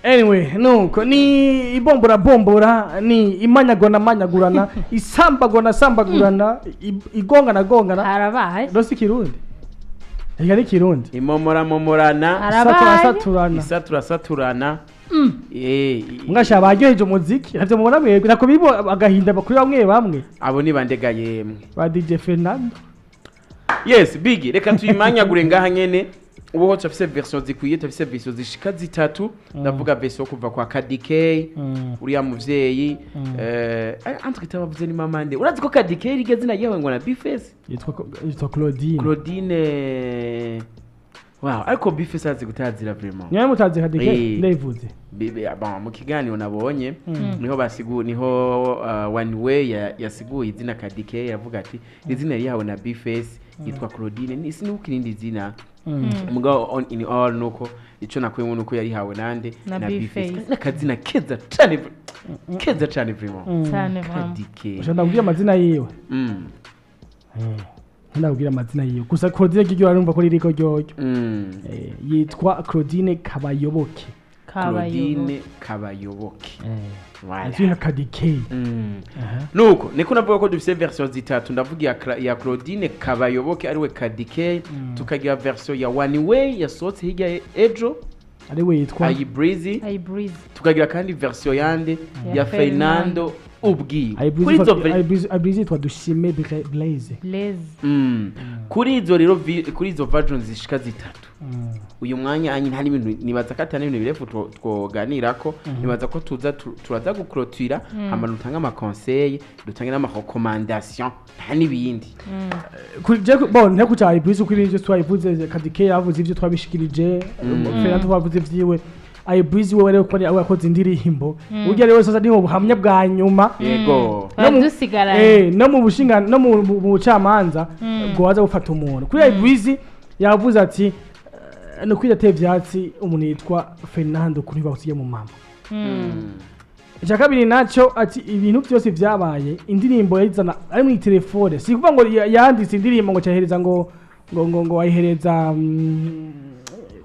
Anyway, nuko ni bombora ni imanyagurana isambagurana igongana harabaye rosi kirundi yari kirundi momorana isaturana mgasha baryoheje umuziki navyo mubona mwebwe nako bibo agahinda bakuri bamwe abo ni bandega yemwe ba DJ Fernando. Yes, big reka tuyimanyagure ngaha nyene ubu tufise version zikwiye tufise version zishika zitatu ndavuga version kuva kwa KDK uriya muvyeyi entre temps bavuze ni mamande urazi ko KDK rigeze na yewe ngo na Bface yitwa Claudine wow ariko Bface azi gutazira vraiment nyaye mutazi KDK ndayivuze bibe bon mu kiganiro nabonye niho one way yasiguye izina KDK yavuga ati izina yawe na Bface yitwa Claudine ni sinukirindi zina mugabo on in all nuko ico nakwemwe nuko yari hawe nande na Bface nakazina keza cyane vraiment cyane vraiment ushaka kugira amazina yiwe ndabwira amazina yiwe gusa Claudine kiryo arumva ko ririko ryoyo yitwa Claudine Kabayoboke Azina KDK nuko niko navuga ko dufise version zitatu ndavuga ya Claudine Kabayoboke ariwe KDK tukagira version ya One Way yasohotse hirya ejo ariwe yitwa Breezy tukagira kandi version yande ya Fernando ubwi kuri izo dushime Blaze kuri izo rero kuri izo versions zishika zitatu uyu mwanya anyi nta n'ibintu nibaza ko atari ibintu birefu twoganirako nibaza ko turaza guclôturer hama dutanga ama conseil dutanga n'ama recommandation nta n'ibindi bon nteko cyari Breezy kuri ivyo twayivuze KDK yavuze ivyo twabishikirije Fernando twavuze vyiwe Breezy wewe rero ko yakoze indirimbo urya rero sasa niho buhamya bwa nyuma yego no mu bushinga no mu bucamanza ngo waza gufata umuntu kuri Breezy yavuze ati no kwidate vyatsi umuntu yitwa Fernando kuri bawusiye mu mama Kabiri naco ati ibintu byose vyabaye indirimbo yayizana ari mu telefone si kuvuga ngo yanditse indirimbo ngo cyahereza ngo ayihereza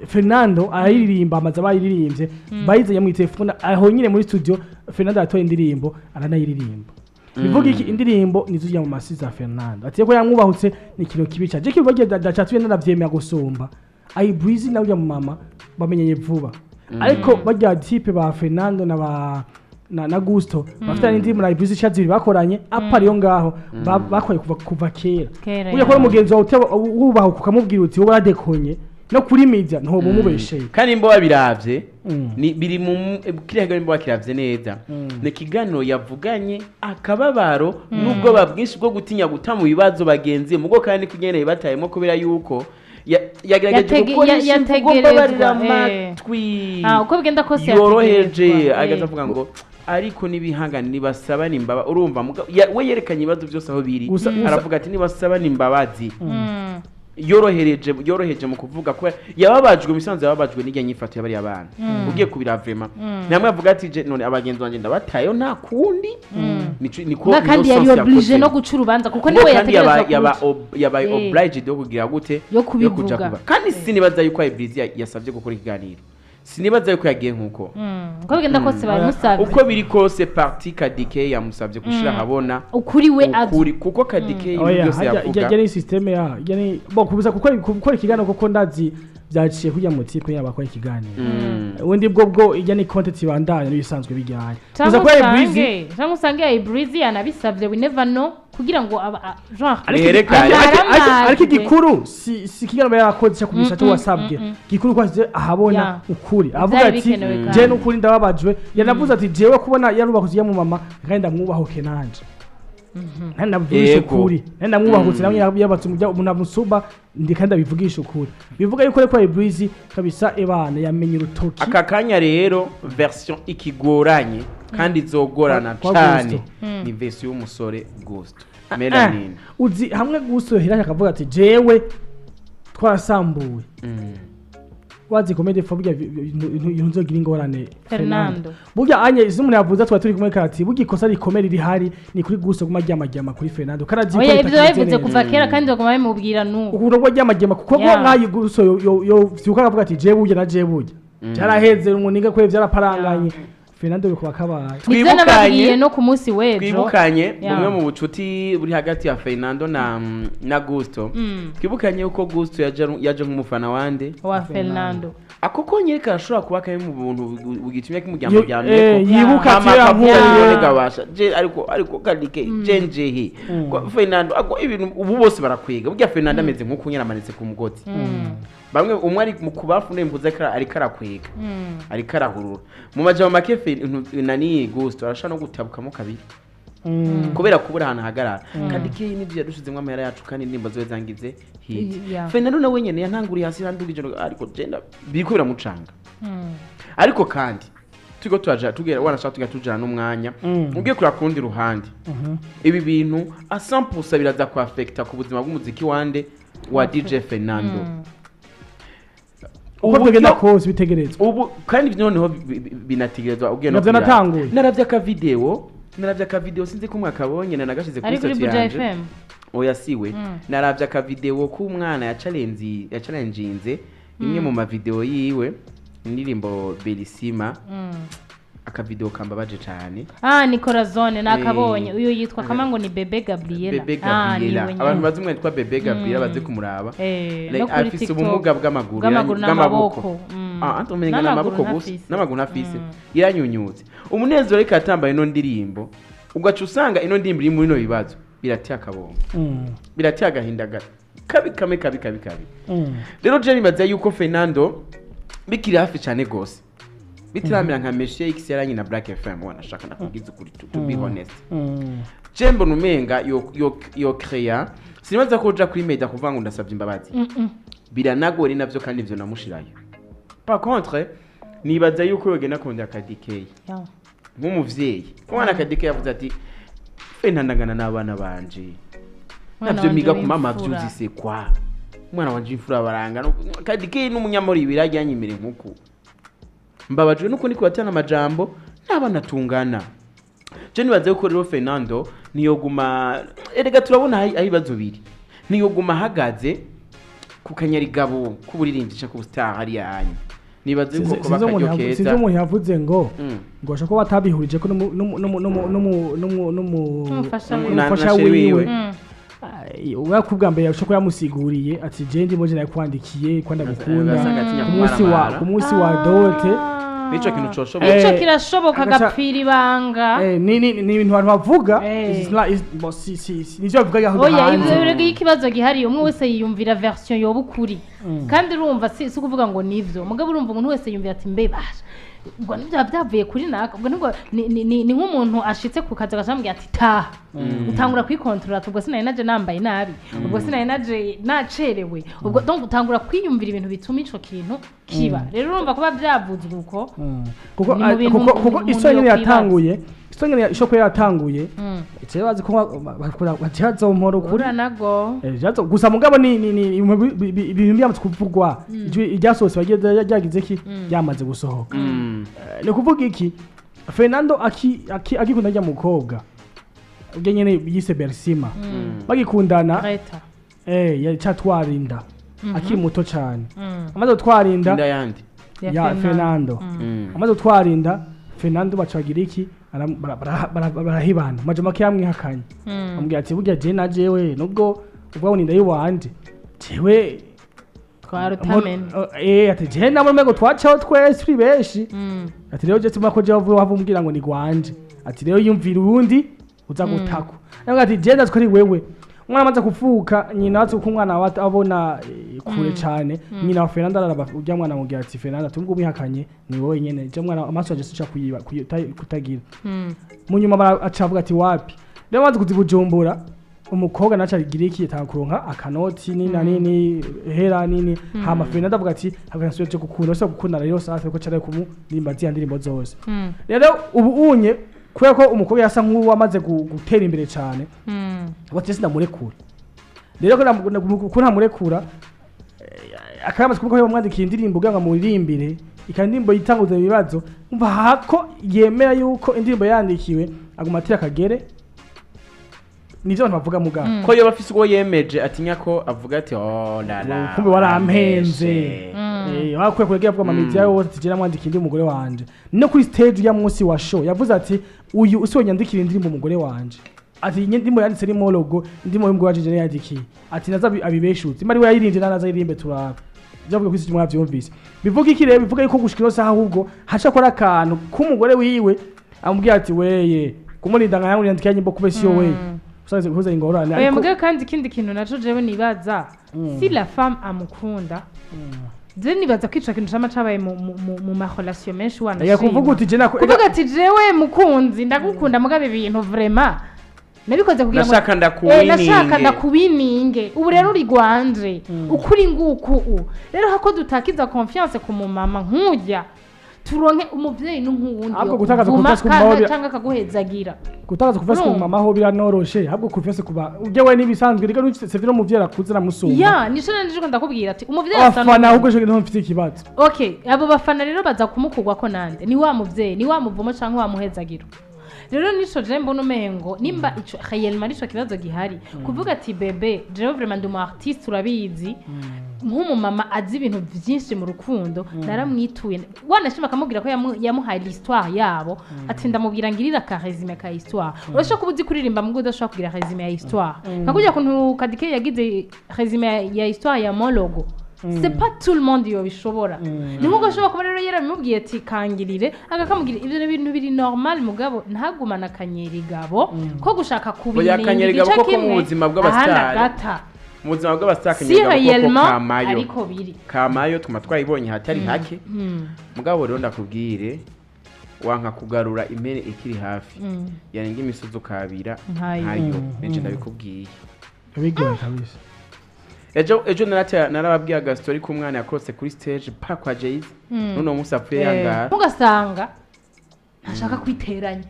Fernando ayiririmba amaze bayiririmbye bayizanye mu telefone aho nyine muri studio Fernando atoye indirimbo aranayiririmba bivuga iki indirimbo nizo mu masiza Fernando ati ko yamwubahutse ni kino kibi cyaje kibagiye dacatuye nanavyemera gusumba Breezy na ujya mu mama bamenyeye vuba ariko bajya type ba Fernando na Gusto bafite n'indi muri Breezy shazi bakoranye apari yo ngaho bakoye kuva kera uya ko mugenzi wawe ubaho kukamubwira uti wowe radekonye no kuri media nto bumubesheye kandi imbo babiravye ni biri mu kirega imbo bakiravye neza ne kiganiro yavuganye akababaro nubwo babwinshi bwo gutinya guta mu bibazo bagenzi mugo kandi kugeneye batayemo kubera yuko yagerageje gukoresha imvugo amatwi uko bigenda kose yoroheje agazavuga ngo ariko nibihangana nibasaba nimbaba urumva we yerekanye ibibazo byose aho biri aravuga ati nibasaba nimbabazi yoroheje mu kuvuga ko yababajwe misanze yababajwe n'ijya nyifato yabari abana ugiye kubira vraiment namwe avuga ati je none abagenzi banje ndabatayo nta kundi niko kandi yari obligé no guca urubanza kuko niwe yategereza yaba obliged yo kugira gute yo kubivuga kandi sinibaza yuko Breezy yasavye gukora ikiganiro sinibaza yuko yagiye nkuko uko bigenda kose bari musavye uko biri kose parti KDK yamusavye gushira habona ukuri we ukuri kuko KDK yose yavuga yagene system ya yani bo kubuza gukora ikiganiro kuko ndazi byaciye kujya mu tipe yabakora ikiganiro ubundi bwo yani content bandanye bisanzwe bijyanye kuza kwa Breezy cyangwa usange Breezy yanabisavye we never know kugira ngo genre ariko igikuru si kiganiro yakoze cyo kubisha cyo wasabwe gikuru kwaje ahabona ukuri avuga ati je n'ukuri ndababajwe yanavuze ati jewe kubona yarubakuziye mu mama kandi ndamwubahuke nanje navugisha ukuri ndamwubahutse namwe yabatse umuntu amusuba ndikanda bivugisha ukuri bivuga yuko ko Breezy kabisa ebana yamenye urutoki aka kanya rero version ikigoranye kandi zogorana cyane ni version y'umusore Gusto Melanin uzi hamwe Gusto hera akavuga ati jewe twarasambuwe wazi komede fobya yunzogira ingorane Fernando burya anye izumune yavuze twa turi kumwe karati burya ikosa rikomere rihari ni kuri Gusto kumajyamajyama kuri Fernando karazi ko ibyo yavuze kuva kera kandi bagoma bimubwira nuko ukuro ngo ryamajyama kuko ngo nkayi Gusto yo vyuka akavuga ati je burya na je burya cyaraheze umuniga kwe byaraparanganye Fernando bikuba kabaye nivyo nababwiye no ku munsi wejo twibukanye bumwe mu bucuti buri hagati ya Fernando na Gusto twibukanye uko Gusto yaje nk'umufana wande wa Fernando akoko nyereka ashobora kuba kaye mu buntu bugitumye kimujyamo byamye yibuka kera nk'uwo gabasha je ariko kadike jenjehe Fernando ako ibintu ubu bose barakwega burya Fernando ameze nk'uko nyiramanitse ku mugoti bamwe umwe ari mu kubafu nembuze ari karakwega ari karahurura mu majambo make nani Gusto arashaka no gutabukamo kabiri kubera kubura ahantu hagarara kandi ke n'ibyo yadushizemo amahera yacu kandi nimba zowe zangize hit Fernando nawe nyene yantanguriye hasi randugije ariko genda bikubira mucanga ariko kandi tugo tugera wanashaka tujana n'umwanya ugiye kura kundi ruhande ibi bintu a 100% biraza ku affecta ku buzima bw'umuziki wande wa DJ Fernando uko bigenda kose bitegerezwa ubu kandi noneho binategerezwa ugiye no naravye aka video sinzi ko mwaka bonye nagashize kuri site yanje oya siwe naravye aka video ku mwana ya challenginze imwe mu ma video yiwe indirimbo Belisima aka video kambabaje cyane nico zone nakabonye uyu yitwa kamango ni Bebe Gabriela abantu bazimwe yitwa Bebe Gabriela baze kumuraba afise ubumuga bw'amaboko antumenga n'amaboko gusa n'amaguru afise iranyunyutse umunezero reka atambaye ino ndirimbo ugaca usanga ino ndirimbo iri muri no bibazo biratya akabongo biratya agahinda kabi rero je nibaza yuko Fernando bikiri hafi cyane gose bitiramira nka Meshe X yaranye na Black FM wanashaka nakugize kuri to be honest Jembo numenga yo créa sinibaza ko uja kuri media kuvuga ngo ndasabye imbabazi biranagore navyo kandi ivyo namushirayo par contre nibaza yuko yogena konda akadikeye nk'umuvyeyi umwana akadikeye yavuze ati Fernandangana n'abana banje navyo miga ku mama vyuzi se kwa umwana wanje imfura baranga kadikeye n'umunyamuri birajyanyimire nkuko mbabajwe nuko niko batana amajambo n'abana tungana je nibaze yuko rero Fernando niyoguma erega turabona ahibazo biri niyoguma hagaze ku kanyarigabo kuburirimbisha ku star hari yanyu nibaze yuko ko bakaryokeza sinzo umuntu yavuze ngo ashaka ko batabihurije ko n'umufasha wiwe ubwa mbere yashaka yamusiguriye ati je ndi moje nakwandikiye kwanda gukunda ku munsi wa dote bico kintu coshobo ico kirashoboka gapfira ibanga ni ibintu abantu bavuga nivyo bavuga yaho hanze oya ibyo ikibazo gihari umwe wese yiyumvira version yobukuri kandi urumva si kuvuga ngo nivyo mugabo urumva umuntu wese yumvira ati mbebasha ubwo nibyo byavuye kuri naka ubwo nibwo ni nk'umuntu ashitse ku kazi agashambye ati taha utangura kwikontrola ubwo sinari naje nambaye nabi ubwo sinari naje nacerewe ubwo donc utangura kwiyumvira ibintu bituma ico kintu kiba rero urumva kuba byavuzwe uko kuko isonyene yatanguye isonyene ishoko yatanguye icyo bazi ko bajazo mporo kuri nago jazo gusa mugabo ni ibintu byamutse kuvugwa iryasose bageze yagize ki yamaze gusohoka ni kuvuga iki Fernando akikunda ajya mukobwa ubwo nyene yise Belisima bagikundana yacatwarinda akiri muto cyane amaze twarinda ya Fernando amaze twarinda Fernando bacagira iki barahibana majama kiyamwihakanye amubwira ati burya je na jewe nubwo ubwo ninda yiwanje jewe twarutamene ati je namwe mego twacaho twese turi beshi ati rero je tuma ko je wavumbwira ngo ni gwanje ati rero yumvira urundi uza gutako nanga ati je ndaziko ari wewe umwana amaze kuvuka nyina watse uko umwana abona kure cyane nyina wa Fernando araba ujya mwana mubwira ati Fernando tumwe umwihakanye ni wowe nyene je mwana amaso aje sica kutagira mu nyuma acavuga ati wapi rero amaze kuzibujumbura umukobwa naca agira iki yatakuronka akanoti nini hera nini hama Fernando avuga ati akansuye cyo gukunda so gukunda rero sasa ko cyari kumu nimbazi yandirimbo zose rero ubu unye kubera ko umukobwa yasa nk'uwo wamaze gutera imbere cyane batese ndamurekura rero ko ntamurekura akamaze kuko yamwandikiye indirimbo ganga muririmbire ikandimbo yitanguza ibibazo umva hako yemera yuko indirimbo yandikiwe agumatira kagere nivyo abantu bavuga muganga ko yo bafise uwo yemeje atinya ko avuga ati oh la la kumbe warampenze bakwiye kuregera bwa media yose tugera mwandika indi umugore wanje no kuri stage ya munsi wa show yavuze ati uyu usiwe nyandikira indirimbo umugore wanje ati indirimbo yanditse ni logo indirimbo y'umugore wanje je yandikiye ati naza abibeshutse mari we yayirinde naza yirimbe turaba byavuga ko isi mwavyumvise bivuga iki rero bivuga yuko gushikira saha ahubwo haca kora akantu k'umugore wiwe amubwira ati weye kumurinda nka yangu yandikiye nyimbo kubesiyo weye usanze kuza ingorane oya mbwa kandi ikindi kintu naco jewe nibaza si la femme amukunda je nibaza kwica kintu cama cabaye mu ma relation menshi wana ya kuvuga uti je nako kuvuga ati jewe mukunzi ndagukunda mugabe ibintu vraiment nabikoze kugira ngo nashaka ndakubininge ubu rero uri gwanje ukuri nguku rero hako dutakiza confiance ku mumama nkujya turonke umuvyeyi n'umuwundi ahubwo gutakaza confiance ku mama cyangwa akaguhezagira gutakaza confiance ku mama ho biranoroshe ahubwo confiance kuba uje we nibisanzwe rega n'ucitsevira umuvyeyi akuze namusumba ya nishana ndiko ndakubwira ati umuvyeyi asana afana ahubwo je nto mfite ikibazo okay abo bafana rero baza kumukugwa ko nande ni wa muvyeyi ni wa muvumo cyangwa wa muhezagira rero nico je mbona umengo nimba ico réellement nico kibazo gihari kuvuga ati bebe je vraiment ndi mu artiste urabizi nk'umumama azi ibintu byinshi mu rukundo naramwituye wanashima akamubwira ko yamuhaye l'histoire yabo ati ndamubwira ngirira ka résumé ka histoire urashaka kubuzi kuririmba mu udashaka kugira résumé ya histoire nakujya kuntu Kadike yagize résumé ya histoire ya Mologo c'est pas tout le monde yo bishobora ni nkuko shobora kuba rero yaramubwiye ati kangirire agakamubwira ibyo bintu biri normal mugabo ntagumana kanyeri gabo ko gushaka kubinenga kanyeri gabo ko mu buzima bw'abastari mu buzima bw'abastari kanyeri gabo ko kamayo ariko biri kamayo tuma twayibonye hatari hake mugabo rero ndakubwire wanka kugarura imene ikiri hafi yarenga imisozo kabira ntayo nje ndabikubwiye bigoye kabisa ejo narababwiye agastori k'umwana yakorotse kuri stage pa kwa Jayz none umunsi apfuye yangara mugasanga ntashaka kwiteranya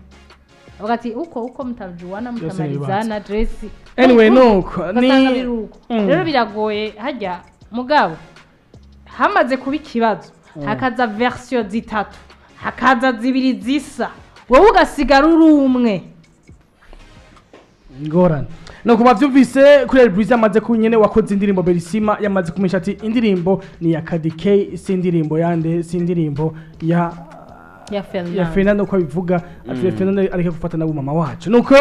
avuga ati uko mutajuwana mutamalizana dress anyway nuko ni rero biragoye hajya mugabo hamaze kuba ikibazo hakaza version zitatu hakaza zibiri zisa wowe ugasigara uri umwe ngorane no kuba vyumvise kuri Elbriz amaze kunyene wakoze indirimbo Berisima yamaze kumesha ati indirimbo ni ya Kadike si indirimbo yande si indirimbo ya Fernando ko bivuga ati Fernando areke gufata na mama wacu nuko